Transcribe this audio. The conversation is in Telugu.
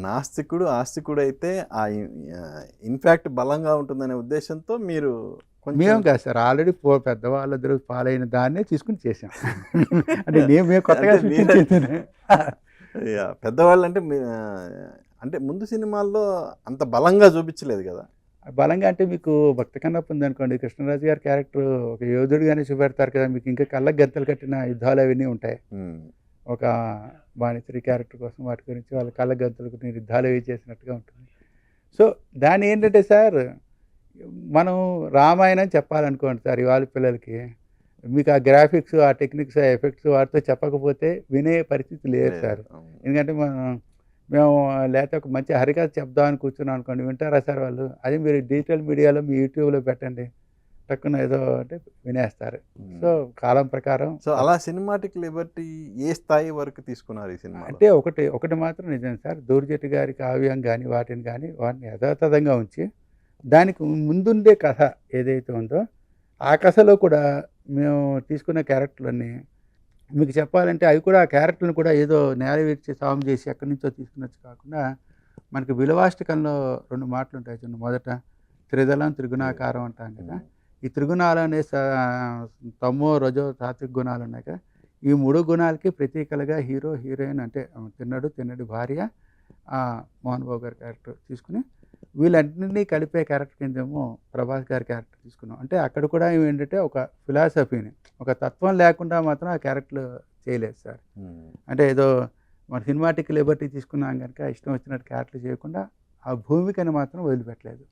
నాస్తికుడు, ఆస్తికుడైతే ఆ ఇంపాక్ట్ బలంగా ఉంటుందనే ఉద్దేశంతో మీరు కొంచెం మేము కాదు సార్, ఆల్రెడీ పెద్దవాళ్ళిద్దరూ ఫాలో అయిన దాన్నే తీసుకుని చేసాం. అంటే మేము కొత్తగా అంటే మీరే సృష్టించేది. పెద్దవాళ్ళంటే అంటే ముందు సినిమాల్లో అంత బలంగా చూపించలేదు కదా. బలంగా అంటే మీకు భక్త కన్నప్ప ఉందనుకోండి, కృష్ణరాజు గారి క్యారెక్టర్ ఒక యోధుడిగానే చూపెడతారు కదా, మీకు ఇంకా కళ్ళకి గంతలు కట్టిన యుద్ధాలు అవన్నీ ఉంటాయి. ఒక బాణిశ్రీ క్యారెక్టర్ కోసం వాటి గురించి వాళ్ళ కళ్ళకి గంతలు కట్టిన యుద్ధాలు అవి చేసినట్టుగా ఉంటుంది. సో దాని ఏంటంటే సార్, మనం రామాయణం చెప్పాలనుకోండి సార్ ఇవాళ పిల్లలకి, మీకు ఆ గ్రాఫిక్స్, ఆ టెక్నిక్స్, ఆ ఎఫెక్ట్స్ వాటితో చెప్పకపోతే వినే పరిస్థితి లేదు సార్. ఎందుకంటే మేము లేకపోతే ఒక మంచి హరికథ చెప్దామని కూర్చున్నాం అనుకోండి, వింటారా సార్ వాళ్ళు? అదే మీరు డిజిటల్ మీడియాలో మీ యూట్యూబ్లో పెట్టండి, టక్కున ఏదో అంటే వినేస్తారు. సో కాలం ప్రకారం సో అలా సినిమాటిక్ లిబర్టీ ఏ స్థాయి వరకు తీసుకున్నారు ఈ సినిమా అంటే ఒకటి మాత్రం నిజం సార్, దూర్జటి గారి కావ్యం కానీ వాటిని యథాతథంగా ఉంచి దానికి ముందుండే కథ ఏదైతే ఉందో ఆ కథలో కూడా మేము తీసుకున్న క్యారెక్టర్లన్నీ మీకు చెప్పాలంటే అవి కూడా ఆ క్యారెక్టర్ని కూడా ఏదో నేల విడిచి సాము చేసి ఎక్కడి నుంచో తీసుకున్నట్టు కాకుండా, మనకి విలువాష్టకంలో 2 మాటలు ఉంటాయి చూడండి. మొదట త్రిదళం త్రిగుణాకారం అంటాం కదా. ఈ త్రిగుణాలు అనే తమో రజో సాత్విక గుణాలు ఉన్నాయి కదా. ఈ 3 గుణాలకి ప్రతీకలుగా హీరో హీరోయిన్ అంటే తిన్నడి భార్య, మోహన్ బాబు గారి క్యారెక్టర్ తీసుకుని వీళ్ళన్నింటినీ కలిపే క్యారెక్టర్ కిందేమో ప్రభాస్ గారి క్యారెక్టర్ తీసుకున్నాం. అంటే అక్కడ కూడా ఏంటంటే ఒక ఫిలాసఫీని, ఒక తత్వం లేకుండా మాత్రం ఆ క్యారెక్టర్ చేయలేదు సార్. అంటే ఏదో మన సినిమాటిక్ లిబర్టీ తీసుకున్నాం కనుక ఇష్టం వచ్చినట్టు క్యారెక్టర్ చేయకుండా ఆ భూమికని మాత్రం వదిలిపెట్టలేదు.